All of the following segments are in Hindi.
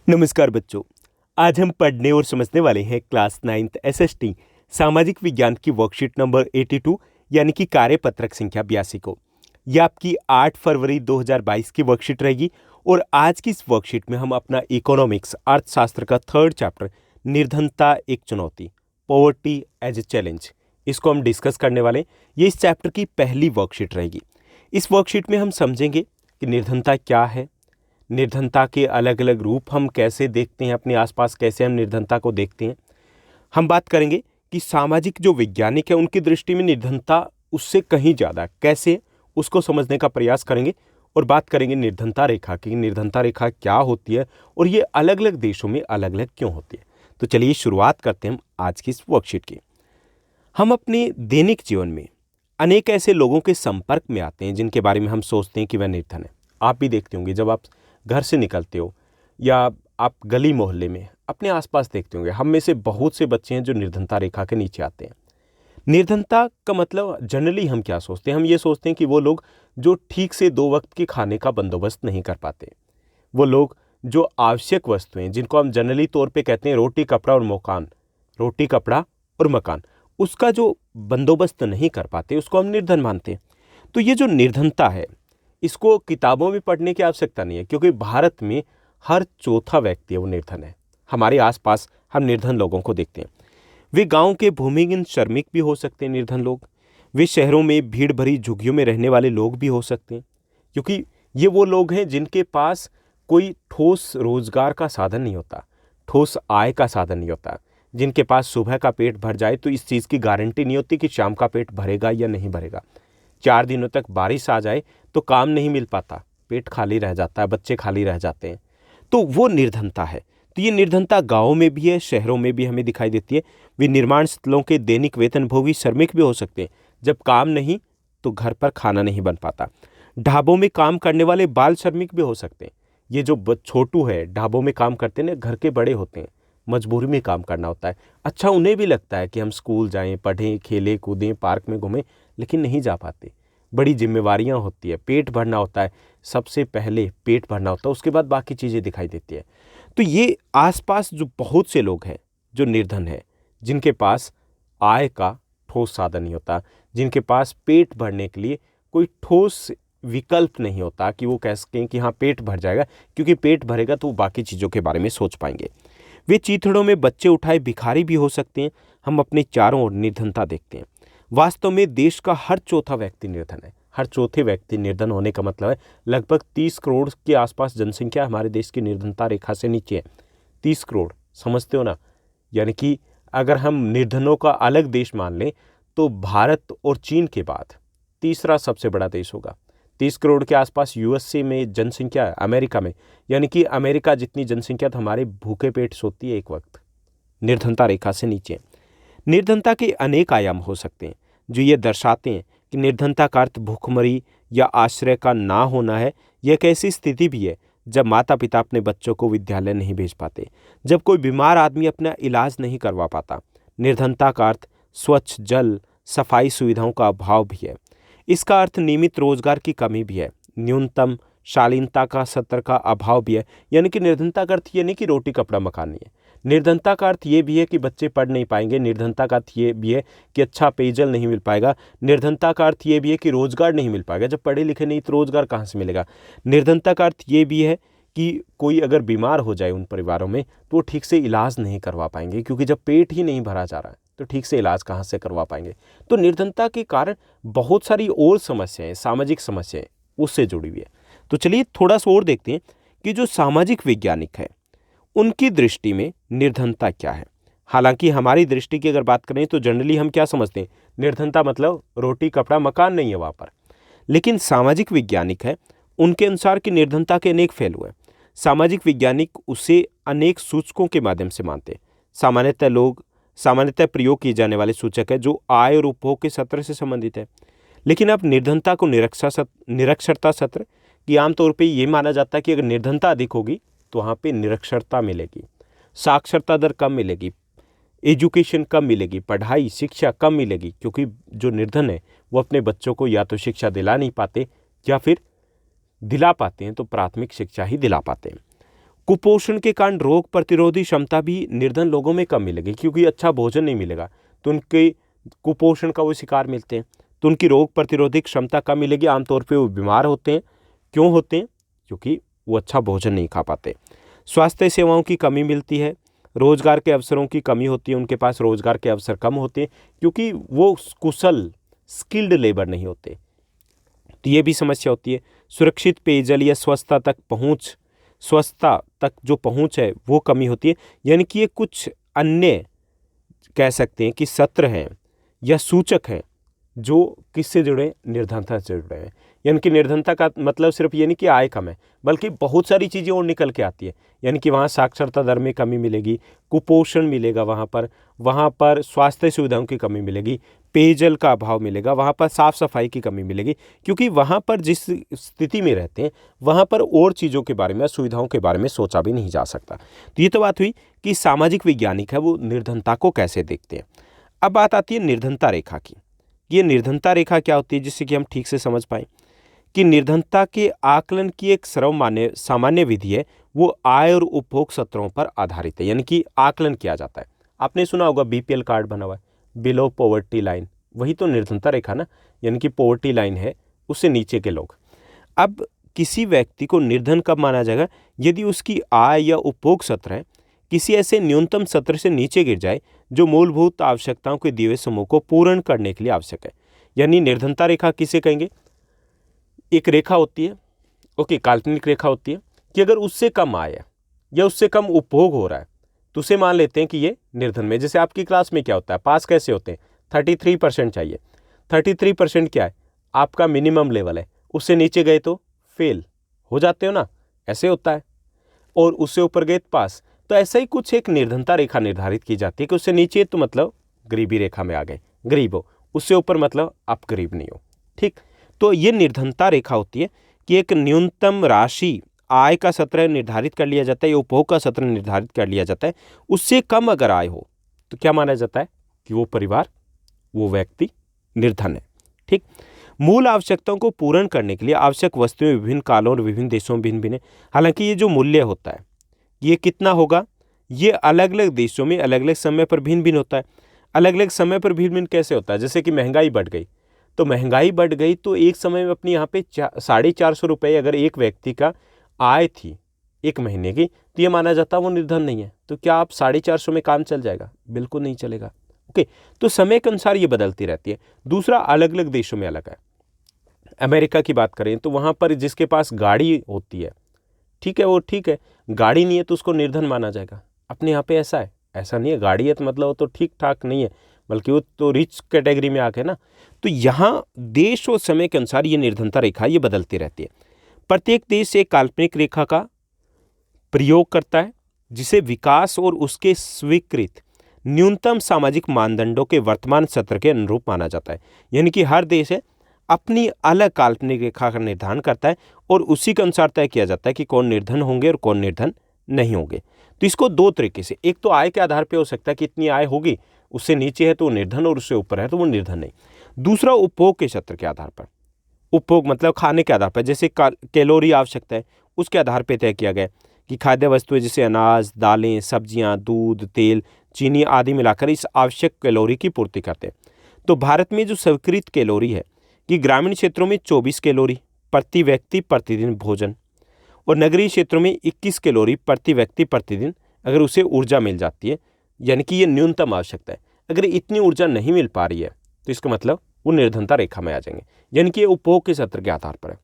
नमस्कार बच्चों। आज हम पढ़ने और समझने वाले हैं क्लास 9th एसएसटी सामाजिक विज्ञान की वर्कशीट नंबर 82 यानी कि कार्यपत्रक संख्या 82 को। यह आपकी 8 फरवरी 2022 की वर्कशीट रहेगी और आज की इस वर्कशीट में हम अपना इकोनॉमिक्स अर्थशास्त्र का 3rd चैप्टर निर्धनता एक चुनौती पॉवर्टी एज ए चैलेंज इसको हम डिस्कस करने वाले हैं। ये इस चैप्टर की पहली वर्कशीट रहेगी। इस वर्कशीट में हम समझेंगे कि निर्धनता क्या है, निर्धनता के अलग अलग रूप हम कैसे देखते हैं, अपने आसपास कैसे हम निर्धनता को देखते हैं। हम बात करेंगे कि सामाजिक जो वैज्ञानिक है उनकी दृष्टि में निर्धनता उससे कहीं ज़्यादा कैसे, उसको समझने का प्रयास करेंगे और बात करेंगे निर्धनता रेखा की, निर्धनता रेखा क्या होती है और ये अलग अलग देशों में अलग अलग क्यों होती है। तो चलिए शुरुआत करते हैं हम आज की इस वर्कशीट की। हम अपने दैनिक जीवन में अनेक ऐसे लोगों के संपर्क में आते हैं जिनके बारे में हम सोचते हैं कि वह निर्धन है। आप भी देखते होंगे, जब आप घर से निकलते हो या आप गली मोहल्ले में अपने आसपास देखते होंगे, हम में से बहुत से बच्चे हैं जो निर्धनता रेखा के नीचे आते हैं। निर्धनता का मतलब जनरली हम क्या सोचते हैं, हम ये सोचते हैं कि वो लोग जो ठीक से 2 वक्त के खाने का बंदोबस्त नहीं कर पाते, वो लोग जो आवश्यक वस्तुएं जिनको हम जनरली तौर पे कहते हैं रोटी कपड़ा और मकान, रोटी कपड़ा और मकान, उसका जो बंदोबस्त नहीं कर पाते उसको हम निर्धन मानते हैं। तो ये जो निर्धनता है इसको किताबों में पढ़ने की आवश्यकता नहीं है, क्योंकि भारत में हर चौथा व्यक्ति है वो निर्धन है। हमारे आसपास हम निर्धन लोगों को देखते हैं। वे गांव के भूमिहीन श्रमिक भी हो सकते हैं निर्धन लोग, वे शहरों में भीड़ भरी झुग्गियों में रहने वाले लोग भी हो सकते हैं, क्योंकि ये वो लोग हैं जिनके पास कोई ठोस रोजगार का साधन नहीं होता, ठोस आय का साधन नहीं होता, जिनके पास सुबह का पेट भर जाए तो इस चीज़ की गारंटी नहीं होती कि शाम का पेट भरेगा या नहीं भरेगा। 4 दिनों तक बारिश आ जाए तो काम नहीं मिल पाता, पेट खाली रह जाता है, बच्चे खाली रह जाते हैं, तो वो निर्धनता है। तो ये निर्धनता गाँवों में भी है, शहरों में भी हमें दिखाई देती है। वे निर्माण स्थलों के दैनिक वेतनभोगी श्रमिक भी हो सकते हैं, जब काम नहीं तो घर पर खाना नहीं बन पाता। ढाबों में काम करने वाले बाल श्रमिक भी हो सकते हैं। ये जो छोटू है ढाबों में काम करते हैं ना, घर के बड़े होते हैं, मजबूरी में काम करना होता है। अच्छा, उन्हें भी लगता है कि हम स्कूल जाएं, पढ़ें, खेलें कूदें, पार्क में घूमें, लेकिन नहीं जा पाते। बड़ी जिम्मेवारियां होती है, पेट भरना होता है, सबसे पहले पेट भरना होता है, उसके बाद बाकी चीज़ें दिखाई देती है। तो ये आसपास जो बहुत से लोग हैं जो निर्धन है, जिनके पास आय का ठोस साधन नहीं होता, जिनके पास पेट भरने के लिए कोई ठोस विकल्प नहीं होता कि वो कह सकें कि हाँ पेट भर जाएगा, क्योंकि पेट भरेगा तो वो बाकी चीज़ों के बारे में सोच पाएंगे। वे चीथड़ों में बच्चे उठाए भिखारी भी हो सकते हैं। हम अपने चारों ओर निर्धनता देखते हैं। वास्तव में देश का हर चौथा व्यक्ति निर्धन है। हर चौथे व्यक्ति निर्धन होने का मतलब है लगभग 30 करोड़ के आसपास जनसंख्या हमारे देश की निर्धनता रेखा से नीचे है। 30 करोड़, समझते हो ना? यानी कि अगर हम निर्धनों का अलग देश मान लें तो भारत और चीन के बाद तीसरा सबसे बड़ा देश होगा। 30 करोड़ के आसपास यूएसए में जनसंख्या है, अमेरिका में, यानी कि अमेरिका जितनी जनसंख्या तो हमारे भूखे पेट सोती है एक वक्त, निर्धनता रेखा से नीचे। निर्धनता के अनेक आयाम हो सकते हैं जो ये दर्शाते हैं कि निर्धनता का अर्थ भूखमरी या आश्रय का ना होना है। यह एक ऐसी स्थिति भी है जब माता पिता अपने बच्चों को विद्यालय नहीं भेज पाते, जब कोई बीमार आदमी अपना इलाज नहीं करवा पाता। निर्धनता का अर्थ स्वच्छ जल, सफाई सुविधाओं का अभाव भी है। इसका अर्थ नियमित रोजगार की कमी भी है, न्यूनतम शालीनता का सत्र का अभाव भी है। यानी कि निर्धनता का अर्थ ये नहीं कि रोटी कपड़ा मकान नहीं है, निर्धनता का अर्थ ये भी है कि बच्चे पढ़ नहीं पाएंगे, निर्धनता का अर्थ ये भी है कि अच्छा पेयजल नहीं मिल पाएगा, निर्धनता का अर्थ ये भी है कि रोजगार नहीं मिल पाएगा। जब पढ़े लिखे नहीं तो रोजगार कहाँ से मिलेगा। निर्धनता का अर्थ ये भी है कि कोई अगर बीमार हो जाए उन परिवारों में तो वो ठीक से इलाज नहीं करवा पाएंगे, क्योंकि जब पेट ही नहीं भरा जा रहा है तो ठीक से इलाज कहाँ से करवा पाएंगे। तो निर्धनता के कारण बहुत सारी और समस्याएं, सामाजिक समस्याएं उससे जुड़ी हुई है। तो चलिए थोड़ा सा और देखते हैं कि जो सामाजिक वैज्ञानिक है उनकी दृष्टि में निर्धनता क्या है। हालांकि हमारी दृष्टि की अगर बात करें तो जनरली हम क्या समझते हैं, निर्धनता मतलब रोटी कपड़ा मकान नहीं है वहाँ पर। लेकिन सामाजिक वैज्ञानिक है, उनके अनुसार कि निर्धनता के अनेक पहलू हैं। सामाजिक वैज्ञानिक उसे अनेक सूचकों के माध्यम से मानते हैं। सामान्यतः प्रयोग किए जाने वाले सूचक है जो आय और उपभोग के सत्र से संबंधित है। लेकिन अब निर्धनता को निरक्षरता सत्र की आमतौर पर यह माना जाता है कि अगर निर्धनता अधिक होगी तो वहाँ पे निरक्षरता मिलेगी, साक्षरता दर कम मिलेगी, एजुकेशन कम मिलेगी, पढ़ाई शिक्षा कम मिलेगी, क्योंकि जो निर्धन है वो अपने बच्चों को या तो शिक्षा दिला नहीं पाते या फिर दिला पाते हैं तो प्राथमिक शिक्षा ही दिला पाते हैं। कुपोषण के कारण रोग प्रतिरोधी क्षमता भी निर्धन लोगों में कम मिलेगी, क्योंकि अच्छा भोजन नहीं मिलेगा तो उनके कुपोषण का वो शिकार मिलते हैं, तो उनकी रोग प्रतिरोधी क्षमता कम मिलेगी। आमतौर पे वो बीमार होते हैं। क्यों होते हैं? क्योंकि वो अच्छा भोजन नहीं खा पाते। स्वास्थ्य सेवाओं की कमी मिलती है, रोजगार के अवसरों की कमी होती है, उनके पास रोजगार के अवसर कम होते हैं क्योंकि वो कुशल स्किल्ड लेबर नहीं होते, तो ये भी समस्या होती है। सुरक्षित पेयजल या स्वच्छता तक जो पहुंच है वो कमी होती है। यानी कि ये कुछ अन्य कह सकते हैं कि सत्र हैं या सूचक हैं जो किससे जुड़े, निर्धनता से जुड़े हैं। यानी कि निर्धनता का मतलब सिर्फ ये नहीं कि आय कम है, बल्कि बहुत सारी चीज़ें और निकल के आती है। यानी कि वहाँ साक्षरता दर में कमी मिलेगी, कुपोषण मिलेगा, वहाँ पर स्वास्थ्य सुविधाओं की कमी मिलेगी, पेयजल का अभाव मिलेगा, वहाँ पर साफ सफाई की कमी मिलेगी, क्योंकि वहाँ पर जिस स्थिति में रहते हैं वहाँ पर और चीज़ों के बारे में, सुविधाओं के बारे में सोचा भी नहीं जा सकता। तो ये तो बात हुई कि सामाजिक वैज्ञानिक है वो निर्धनता को कैसे देखते हैं। अब बात आती है निर्धनता रेखा की। ये निर्धनता रेखा क्या होती है, जिससे कि हम ठीक से समझ पाएं कि निर्धनता के आकलन की एक सामान्य विधि है, वो आय और उपभोग सत्रों पर आधारित है। यानी कि आकलन किया जाता है। आपने सुना होगा बीपीएल कार्ड बना हुआ है, बिलो पॉवर्टी लाइन, वही तो निर्धनता रेखा ना। यानी कि पॉवर्टी लाइन है, उससे नीचे के लोग। अब किसी व्यक्ति को निर्धन कब माना जाएगा? यदि उसकी आय या उपभोग सत्र है किसी ऐसे न्यूनतम सत्र से नीचे गिर जाए जो मूलभूत आवश्यकताओं के दिए हुए समूह को पूर्ण करने के लिए आवश्यक है। यानी निर्धनता रेखा किसे कहेंगे? एक रेखा होती है, ओके, काल्पनिक रेखा होती है कि अगर उससे कम आय है या उससे कम उपभोग हो रहा है तो उसे मान लेते हैं कि ये निर्धन में। जैसे आपकी क्लास में क्या होता है, पास कैसे होते हैं? 33% चाहिए। 33% क्या है? आपका मिनिमम लेवल है। उससे नीचे गए तो फेल हो जाते हो ना, ऐसे होता है। और उससे ऊपर गए तो पास। तो ऐसा ही कुछ एक निर्धनता रेखा निर्धारित की जाती है कि उससे नीचे तो मतलब गरीबी रेखा में आ गए, गरीब हो। उससे ऊपर मतलब आप गरीब नहीं हो। ठीक, तो ये निर्धनता रेखा होती है कि एक न्यूनतम राशि आय का सत्र निर्धारित कर लिया जाता है या उपभोग का सत्र निर्धारित कर लिया जाता है। उससे कम अगर आय हो तो क्या माना जाता है कि वो परिवार, वो व्यक्ति निर्धन है। ठीक, मूल आवश्यकताओं को पूर्ण करने के लिए आवश्यक वस्तुएं विभिन्न कालों और विभिन्न देशों में भिन्न भिन्न है। हालांकि ये जो मूल्य होता है ये कितना होगा, ये अलग अलग देशों में अलग अलग समय पर भिन्न भिन्न होता है। अलग अलग समय पर भिन्न भिन्न कैसे होता है? जैसे कि महंगाई बढ़ गई, तो महंगाई बढ़ गई तो एक समय में अपनी यहाँ पे 450 रुपये अगर एक व्यक्ति का आय थी एक महीने की, तो ये माना जाता वो निर्धन नहीं है। तो क्या आप 450 में काम चल जाएगा? बिल्कुल नहीं चलेगा। ओके, तो समय के अनुसार ये बदलती रहती है। दूसरा, अलग अलग देशों में अलग है। अमेरिका की बात करें तो वहाँ पर जिसके पास गाड़ी होती है, ठीक है, वो ठीक है, गाड़ी नहीं है तो उसको निर्धन माना जाएगा। अपने यहाँ पे ऐसा है? ऐसा नहीं है। गाड़ी है तो मतलब वो तो ठीक ठाक नहीं है, बल्कि वो तो रिच कैटेगरी में आ गए ना। तो यहाँ देश और समय के अनुसार ये निर्धनता रेखा ये बदलती रहती है। प्रत्येक देश एक काल्पनिक रेखा का प्रयोग करता है जिसे विकास और उसके स्वीकृत न्यूनतम सामाजिक मानदंडों के वर्तमान सत्र के अनुरूप माना जाता है। यानी कि हर देश है अपनी अलग काल्पनिक रेखा का निर्धारण करता है और उसी के अनुसार तय किया जाता है कि कौन निर्धन होंगे और कौन निर्धन नहीं होंगे। तो इसको दो तरीके से, एक तो आय के आधार पर हो सकता है कि इतनी आय होगी, उससे नीचे है तो वो निर्धन और उससे ऊपर है तो वो निर्धन नहीं। दूसरा, उपभोग के सत्र के आधार पर। उपभोग मतलब खाने के आधार पर, जैसे कैलोरी आवश्यकता है उसके आधार पर तय किया गया कि खाद्य वस्तुएं जैसे अनाज, दालें, सब्जियां, दूध, तेल, चीनी आदि मिलाकर इस आवश्यक कैलोरी की पूर्ति करते हैं। तो भारत में जो स्वीकृत कैलोरी है कि ग्रामीण क्षेत्रों में 24 कैलोरी प्रति व्यक्ति प्रतिदिन भोजन और नगरीय क्षेत्रों में 21 कैलोरी प्रति व्यक्ति प्रतिदिन अगर उसे ऊर्जा मिल जाती है। यानी कि ये न्यूनतम आवश्यकता है। अगर इतनी ऊर्जा नहीं मिल पा रही है तो इसका मतलब वो निर्धनता रेखा में आ जाएंगे। यानी कि ये उपभोग के सत्र के आधार पर है।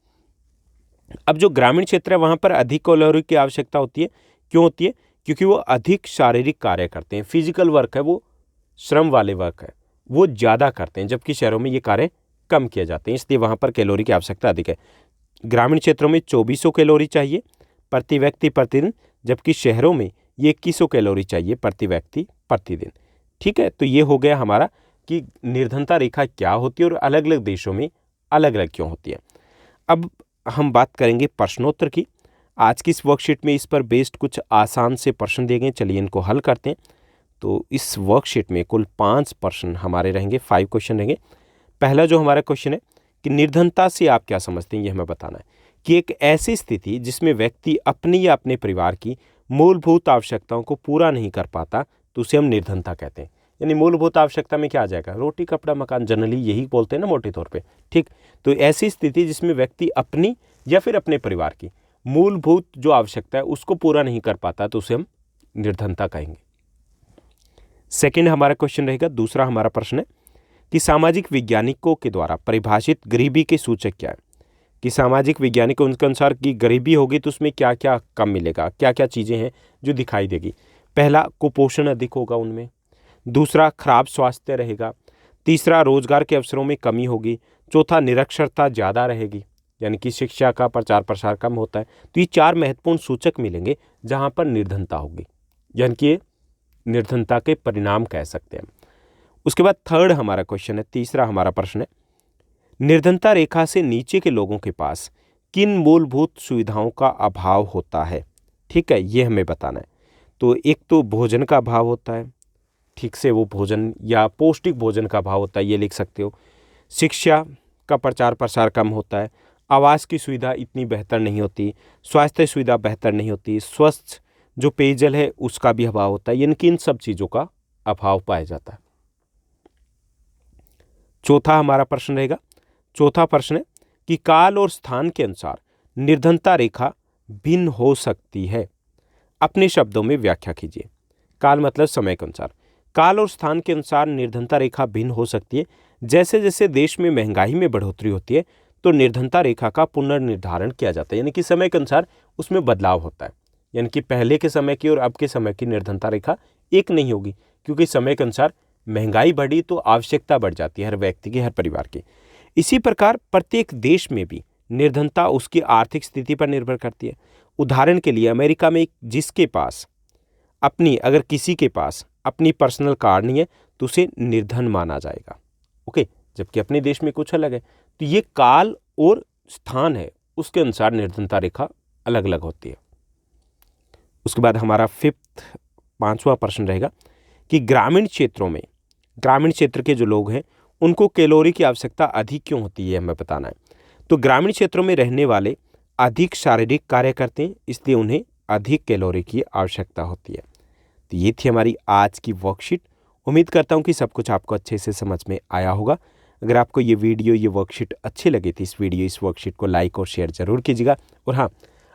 अब जो ग्रामीण क्षेत्र है वहाँ पर अधिक कैलोरी की आवश्यकता होती है। क्यों होती है? क्योंकि वो अधिक शारीरिक कार्य करते हैं, फिजिकल वर्क है, वो श्रम वाले वर्क है, वो ज़्यादा करते हैं, जबकि शहरों में ये कार्य कम किए जाते हैं, इसलिए वहाँ पर कैलोरी की आवश्यकता अधिक है। ग्रामीण क्षेत्रों में 2400 कैलोरी चाहिए प्रति व्यक्ति प्रतिदिन, जबकि शहरों में ये 2100 कैलोरी चाहिए प्रति व्यक्ति प्रतिदिन। ठीक है, तो ये हो गया हमारा कि निर्धनता रेखा क्या होती है और अलग अलग देशों में अलग अलग क्यों होती है। अब हम बात करेंगे प्रश्नोत्तर की। आज की इस वर्कशीट में इस पर बेस्ड कुछ आसान से प्रश्न दिए गए, चलिए इनको हल करते हैं। तो इस वर्कशीट में कुल 5 प्रश्न हमारे रहेंगे, 5 क्वेश्चन रहेंगे। पहला जो हमारा क्वेश्चन है कि निर्धनता से आप क्या समझते हैं, ये हमें बताना है कि एक ऐसी स्थिति जिसमें व्यक्ति अपनी या अपने परिवार की मूलभूत आवश्यकताओं को पूरा नहीं कर पाता तो उसे हम निर्धनता कहते हैं। यानी मूलभूत आवश्यकता में क्या आ जाएगा, रोटी कपड़ा मकान, जनरली यही बोलते हैं ना मोटे तौर पे, ठीक। तो ऐसी स्थिति जिसमें व्यक्ति अपनी या फिर अपने परिवार की मूलभूत जो आवश्यकता है उसको पूरा नहीं कर पाता तो उसे हम निर्धनता कहेंगे। सेकंड हमारा क्वेश्चन रहेगा, दूसरा हमारा प्रश्न है कि सामाजिक वैज्ञानिकों के द्वारा परिभाषित गरीबी के सूचक क्या है। कि सामाजिक वैज्ञानिकों उनके अनुसार कि गरीबी होगी तो उसमें क्या क्या कम मिलेगा, क्या क्या चीज़ें हैं जो दिखाई देगी। पहला, कुपोषण अधिक होगा उनमें। दूसरा, खराब स्वास्थ्य रहेगा। तीसरा, रोजगार के अवसरों में कमी होगी। चौथा, निरक्षरता ज़्यादा रहेगी, यानी कि शिक्षा का प्रचार प्रसार कम होता है। तो ये 4 महत्वपूर्ण सूचक मिलेंगे जहाँ पर निर्धनता होगी, यानी कि ये निर्धनता के परिणाम कह सकते हैं। उसके बाद थर्ड हमारा क्वेश्चन है, तीसरा हमारा प्रश्न है, निर्धनता रेखा से नीचे के लोगों के पास किन मूलभूत सुविधाओं का अभाव होता है। ठीक है, ये हमें बताना है। तो एक तो भोजन का अभाव होता है, ठीक से वो भोजन या पौष्टिक भोजन का अभाव होता है, ये लिख सकते हो। शिक्षा का प्रचार प्रसार कम होता है। आवास की सुविधा इतनी बेहतर नहीं होती। स्वास्थ्य सुविधा बेहतर नहीं होती। स्वस्थ जो पेयजल है उसका भी अभाव होता है, यानी कि इन सब चीज़ों का अभाव पाया जाता है। चौथा हमारा प्रश्न रहेगा, चौथा प्रश्न है कि काल और स्थान के अनुसार निर्धनता रेखा भिन्न हो सकती है। अपने शब्दों में व्याख्या कीजिए। काल मतलब समय के अनुसार, काल और स्थान के अनुसार निर्धनता रेखा भिन्न हो सकती है। जैसे जैसे देश में महंगाई में बढ़ोतरी होती है तो निर्धनता रेखा का पुनर्निर्धारण किया जाता है, यानी कि समय के अनुसार उसमें बदलाव होता है। यानी कि पहले के समय की और अब के समय की निर्धनता रेखा एक नहीं होगी, क्योंकि समय के अनुसार महंगाई बढ़ी तो आवश्यकता बढ़ जाती है हर व्यक्ति की, हर परिवार की। इसी प्रकार प्रत्येक देश में भी निर्धनता उसकी आर्थिक स्थिति पर निर्भर करती है। उदाहरण के लिए अमेरिका में जिसके पास अगर किसी के पास अपनी पर्सनल कार नहीं है तो उसे निर्धन माना जाएगा, ओके, जबकि अपने देश में कुछ अलग है। तो ये काल और स्थान है, उसके अनुसार निर्धनता रेखा अलग अलग होती है। उसके बाद हमारा पांचवा प्रश्न रहेगा कि ग्रामीण क्षेत्र के जो लोग हैं उनको कैलोरी की आवश्यकता अधिक क्यों होती है, हमें बताना है। तो ग्रामीण क्षेत्रों में रहने वाले अधिक शारीरिक कार्य करते हैं, इसलिए उन्हें अधिक कैलोरी की आवश्यकता होती है। तो ये थी हमारी आज की वर्कशीट। उम्मीद करता हूँ कि सब कुछ आपको अच्छे से समझ में आया होगा। अगर आपको ये वीडियो, ये वर्कशीट अच्छी लगी थी, इस वर्कशीट को लाइक और शेयर जरूर कीजिएगा। और हाँ,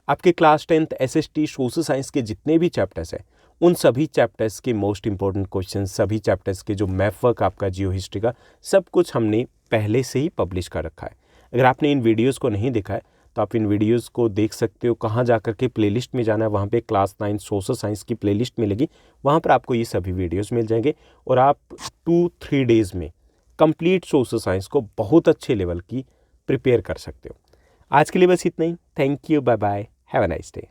आपके class 10th SST social science के जितने भी चैप्टर्स हैं उन सभी चैप्टर्स के मोस्ट इंपॉर्टेंट क्वेश्चन, सभी चैप्टर्स के जो मैप वर्क आपका जियो हिस्ट्री का, सब कुछ हमने पहले से ही पब्लिश कर रखा है। अगर आपने इन वीडियोस को नहीं देखा है तो आप इन वीडियोस को देख सकते हो। कहाँ जाकर के प्लेलिस्ट में जाना है, वहाँ पे क्लास 9 सोशल साइंस की प्लेलिस्ट मिलेगी, वहाँ पर आपको ये सभी वीडियोस मिल जाएंगे और आप 2-3 डेज़ में कंप्लीट सोशल साइंस को बहुत अच्छे लेवल की प्रिपेयर कर सकते हो। आज के लिए बस इतना ही। Thank you, bye bye, have a nice day.